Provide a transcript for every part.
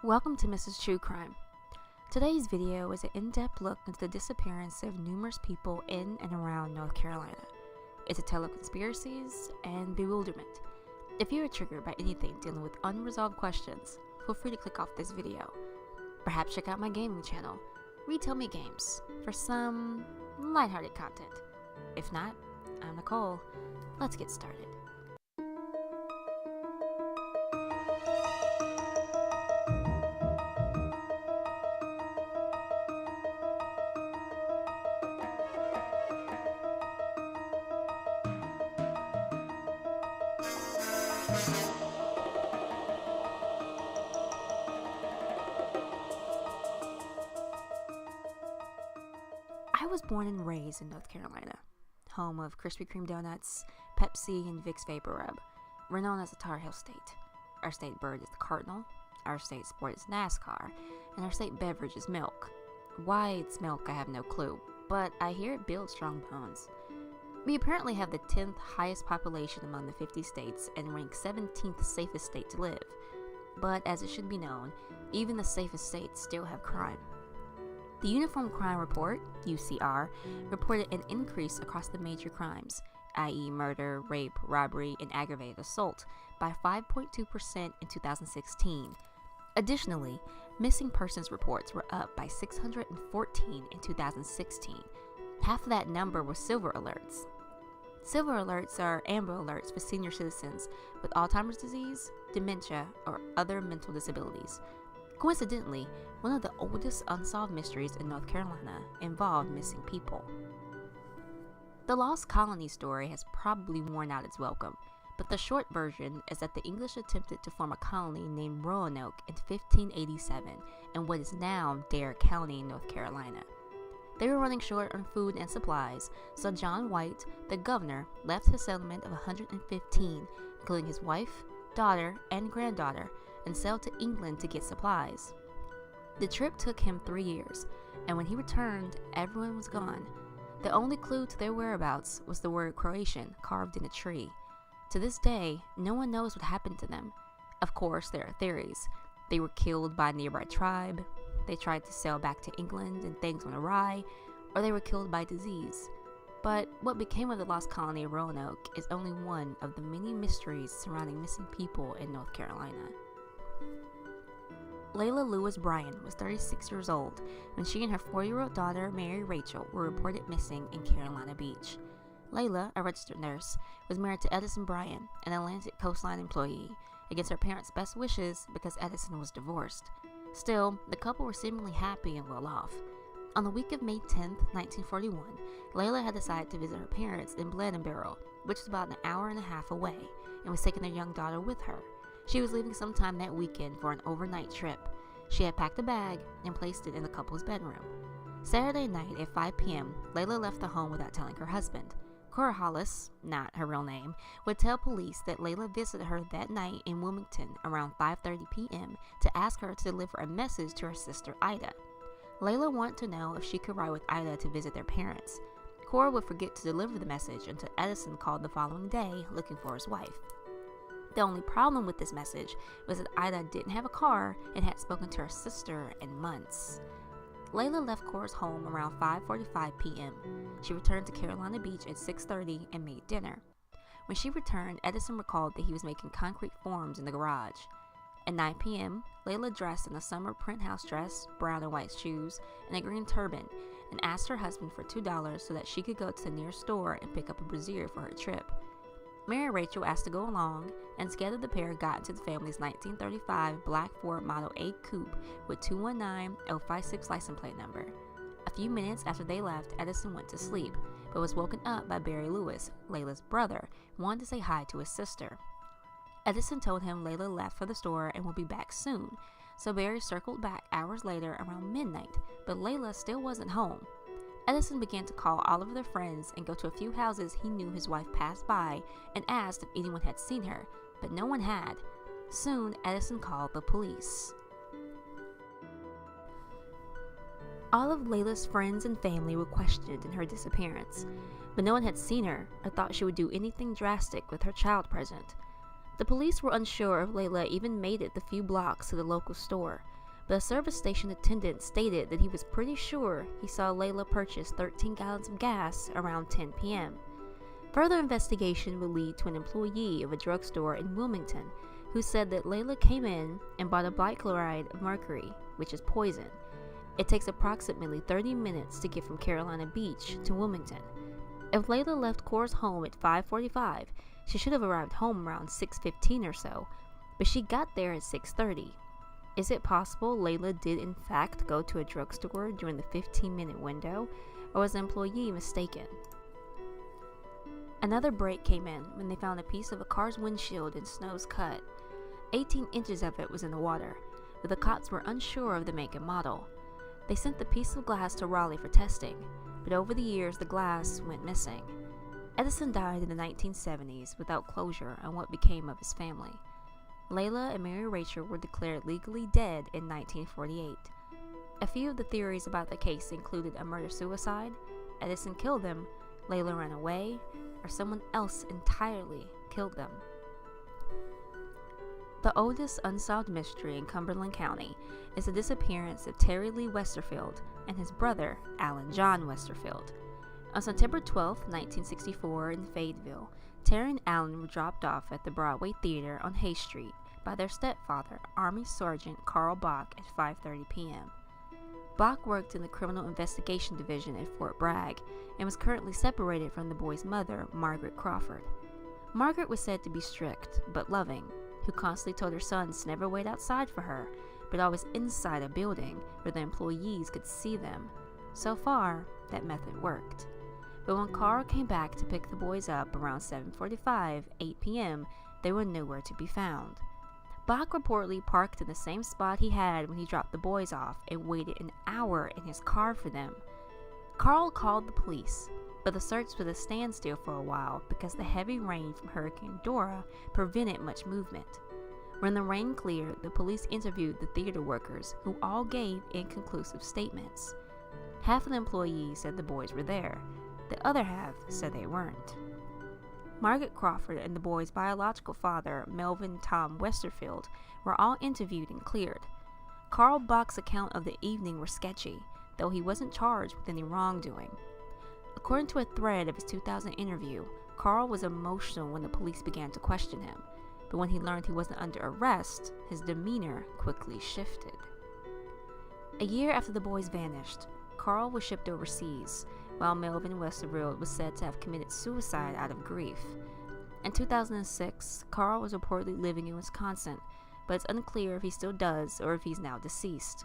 Welcome to Mrs. True Crime. Today's video is an in-depth look into the disappearance of numerous people in and around North Carolina. It's a tale of conspiracies and bewilderment. If you are triggered by anything dealing with unresolved questions, feel free to click off this video. Perhaps check out my gaming channel, Retell Me Games, for some lighthearted content. If not, I'm Nicole. Let's get started. I was born and raised in North Carolina, home of Krispy Kreme donuts, Pepsi, and Vicks Vapor Rub. We're known as the Tar Heel State. Our state bird is the cardinal, our state sport is NASCAR, and our state beverage is milk. Why it's milk, I have no clue, but I hear it builds strong bones. We apparently have the 10th highest population among the 50 states and rank 17th safest state to live. But as it should be known, even the safest states still have crime. The Uniform Crime Report, UCR, reported an increase across the major crimes, i.e. murder, rape, robbery, and aggravated assault, by 5.2% in 2016. Additionally, missing persons reports were up by 614 in 2016. Half of that number were silver alerts. Silver alerts are amber alerts for senior citizens with Alzheimer's disease, dementia, or other mental disabilities. Coincidentally, one of the oldest unsolved mysteries in North Carolina involved missing people. The Lost Colony story has probably worn out its welcome, but the short version is that the English attempted to form a colony named Roanoke in 1587 in what is now Dare County, North Carolina. They were running short on food and supplies, so John White, the governor, left his settlement of 115, including his wife, daughter, and granddaughter, and sailed to England to get supplies. The trip took him 3 years, and when he returned, everyone was gone. The only clue to their whereabouts was the word Croatian carved in a tree. To this day, no one knows what happened to them. Of course, there are theories. They were killed by a nearby tribe, they tried to sail back to England and things went awry, or they were killed by disease. But what became of the lost colony of Roanoke is only one of the many mysteries surrounding missing people in North Carolina. Layla Lewis Bryan was 36 years old when she and her 4-year-old daughter, Mary Rachel, were reported missing in Carolina Beach. Layla, a registered nurse, was married to Edison Bryan, an Atlantic Coastline employee, against her parents' best wishes because Edison was divorced. Still, the couple were seemingly happy and well off. On the week of May 10, 1941, Layla had decided to visit her parents in Bladensboro, which was about an hour and a half away, and was taking their young daughter with her. She was leaving sometime that weekend for an overnight trip. She had packed a bag and placed it in the couple's bedroom. Saturday night at 5 p.m., Layla left the home without telling her husband. Cora Hollis, not her real name, would tell police that Layla visited her that night in Wilmington around 5:30 p.m. to ask her to deliver a message to her sister Ida. Layla wanted to know if she could ride with Ida to visit their parents. Cora would forget to deliver the message until Edison called the following day looking for his wife. The only problem with this message was that Ida didn't have a car and hadn't spoken to her sister in months. Layla left Cora's home around 5:45 p.m. She returned to Carolina Beach at 6:30 and made dinner. When she returned, Edison recalled that he was making concrete forms in the garage. At 9 p.m., Layla dressed in a summer print house dress, brown and white shoes, and a green turban, and asked her husband for $2 so that she could go to the nearest store and pick up a brassiere for her trip. Mary Rachel asked to go along, and together the pair got into the family's 1935 black Ford Model A coupe with 219056 license plate number. A few minutes after they left, Edison went to sleep, but was woken up by Barry Lewis, Layla's brother, wanting to say hi to his sister. Edison told him Layla left for the store and would be back soon, so Barry circled back hours later around midnight, but Layla still wasn't home. Edison began to call all of their friends and go to a few houses he knew his wife passed by and asked if anyone had seen her, but no one had. Soon, Edison called the police. All of Layla's friends and family were questioned in her disappearance, but no one had seen her or thought she would do anything drastic with her child present. The police were unsure if Layla even made it the few blocks to the local store, but a service station attendant stated that he was pretty sure he saw Layla purchase 13 gallons of gas around 10 p.m. Further investigation would lead to an employee of a drugstore in Wilmington who said that Layla came in and bought a bichloride of mercury, which is poison. It takes approximately 30 minutes to get from Carolina Beach to Wilmington. If Layla left Cora's home at 5:45, she should have arrived home around 6:15 or so, but she got there at 6:30. Is it possible Layla did in fact go to a drugstore during the 15-minute window, or was the employee mistaken? Another break came in when they found a piece of a car's windshield in Snow's cut. 18 inches of it was in the water, but the cops were unsure of the make and model. They sent the piece of glass to Raleigh for testing, but over the years the glass went missing. Edison died in the 1970s without closure on what became of his family. Layla and Mary Rachel were declared legally dead in 1948. A few of the theories about the case included a murder-suicide, Edison killed them, Layla ran away, or someone else entirely killed them. The oldest unsolved mystery in Cumberland County is the disappearance of Terry Lee Westerfield and his brother, Alan John Westerfield. On September 12, 1964, in Fayetteville, Terry and Alan were dropped off at the Broadway Theater on Hay Street by their stepfather, Army Sergeant Carl Bach, at 5:30 p.m. Bach worked in the Criminal Investigation Division at Fort Bragg and was currently separated from the boy's mother, Margaret Crawford. Margaret was said to be strict, but loving, who constantly told her sons to never wait outside for her, but always inside a building where the employees could see them. So far, that method worked. But when Carl came back to pick the boys up around 7:45, 8 p.m., they were nowhere to be found. Bach reportedly parked in the same spot he had when he dropped the boys off and waited an hour in his car for them. Carl called the police, but the search was at a standstill for a while because the heavy rain from Hurricane Dora prevented much movement. When the rain cleared, the police interviewed the theater workers, who all gave inconclusive statements. Half of the employees said the boys were there. The other half said they weren't. Margaret Crawford and the boys' biological father, Melvin Tom Westerfield, were all interviewed and cleared. Carl Bach's account of the evening were sketchy, though he wasn't charged with any wrongdoing. According to a thread of his 2000 interview, Carl was emotional when the police began to question him, but when he learned he wasn't under arrest, his demeanor quickly shifted. A year after the boys vanished, Carl was shipped overseas, while Melvin Westerfield was said to have committed suicide out of grief. In 2006, Carl was reportedly living in Wisconsin, but it's unclear if he still does or if he's now deceased.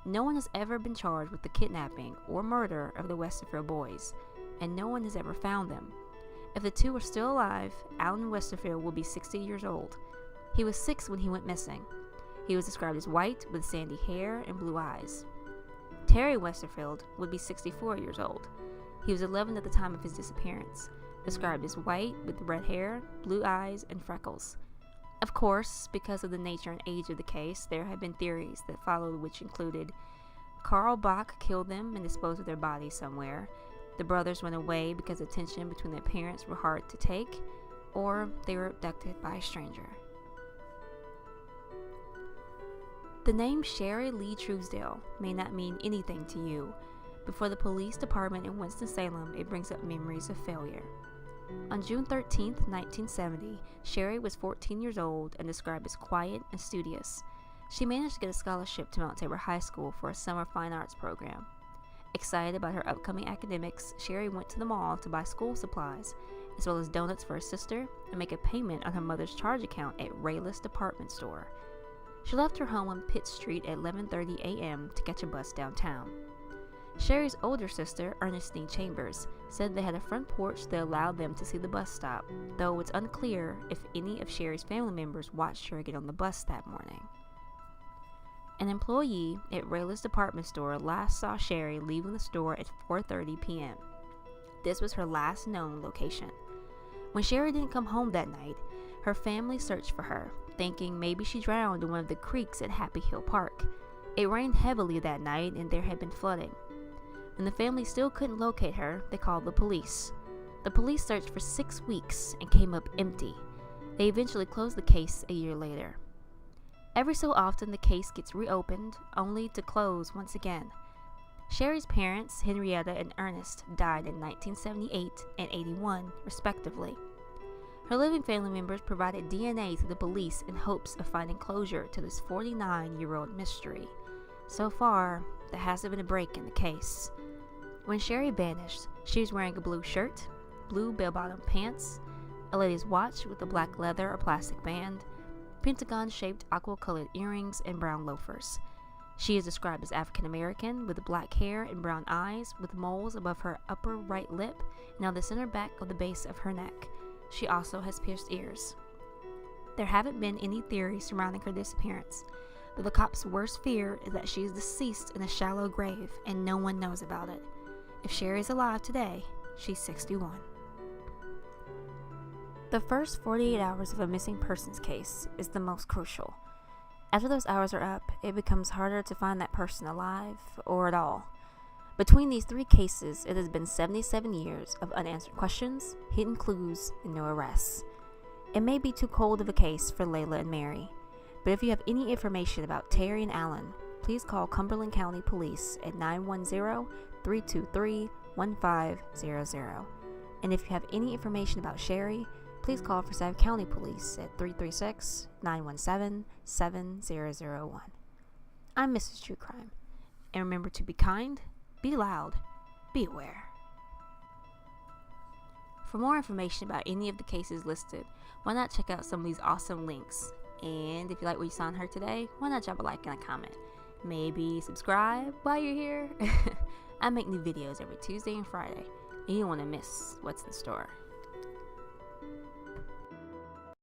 No one has ever been charged with the kidnapping or murder of the Westerfield boys, and no one has ever found them. If the two are still alive, Alan Westerfield will be 60 years old. He was 6 when he went missing. He was described as white with sandy hair and blue eyes. Terry Westerfield would be 64 years old. He was 11 at the time of his disappearance, described as white with red hair, blue eyes, and freckles. Of course, because of the nature and age of the case, there have been theories that followed, which included Carl Bach killed them and disposed of their bodies somewhere, the brothers went away because the tension between their parents were hard to take, or they were abducted by a stranger. The name Sherry Lee Truesdale may not mean anything to you, but for the police department in Winston-Salem, it brings up memories of failure. On June 13, 1970, Sherry was 14 years old and described as quiet and studious. She managed to get a scholarship to Mount Tabor High School for a summer fine arts program. Excited about her upcoming academics, Sherry went to the mall to buy school supplies, as well as donuts for her sister, and make a payment on her mother's charge account at Rayless Department Store. She left her home on Pitt Street at 11:30 a.m. to catch a bus downtown. Sherry's older sister, Ernestine Chambers, said they had a front porch that allowed them to see the bus stop, though it's unclear if any of Sherry's family members watched her get on the bus that morning. An employee at Rayless Department Store last saw Sherry leaving the store at 4:30 p.m. This was her last known location. When Sherry didn't come home that night, her family searched for her, thinking maybe she drowned in one of the creeks at Happy Hill Park. It rained heavily that night and there had been flooding. When the family still couldn't locate her, they called the police. The police searched for 6 weeks and came up empty. They eventually closed the case a year later. Every so often, the case gets reopened, only to close once again. Sherry's parents, Henrietta and Ernest, died in 1978 and 81, respectively. Her living family members provided DNA to the police in hopes of finding closure to this 49-year-old mystery. So far, there hasn't been a break in the case. When Sherry vanished, she was wearing a blue shirt, blue bell-bottom pants, a lady's watch with a black leather or plastic band, pentagon-shaped aqua-colored earrings, and brown loafers. She is described as African American with black hair and brown eyes with moles above her upper right lip and on the center back of the base of her neck. She also has pierced ears. There haven't been any theories surrounding her disappearance, but the cops' worst fear is that she is deceased in a shallow grave and no one knows about it. If Sherry is alive today, she's 61. The first 48 hours of a missing persons case is the most crucial. After those hours are up, it becomes harder to find that person alive or at all. Between these three cases, it has been 77 years of unanswered questions, hidden clues, and no arrests. It may be too cold of a case for Layla and Mary, but if you have any information about Terry and Alan, please call Cumberland County Police at 910-323-1500. And if you have any information about Sherry, please call Forsyth County Police at 336-917-7001. I'm Mrs. True Crime, and remember to be kind, be loud, be aware. For more information about any of the cases listed, why not check out some of these awesome links? And if you like what you saw on her today, why not drop a like and a comment? Maybe subscribe while you're here. I make new videos every Tuesday and Friday, and you don't want to miss what's in store.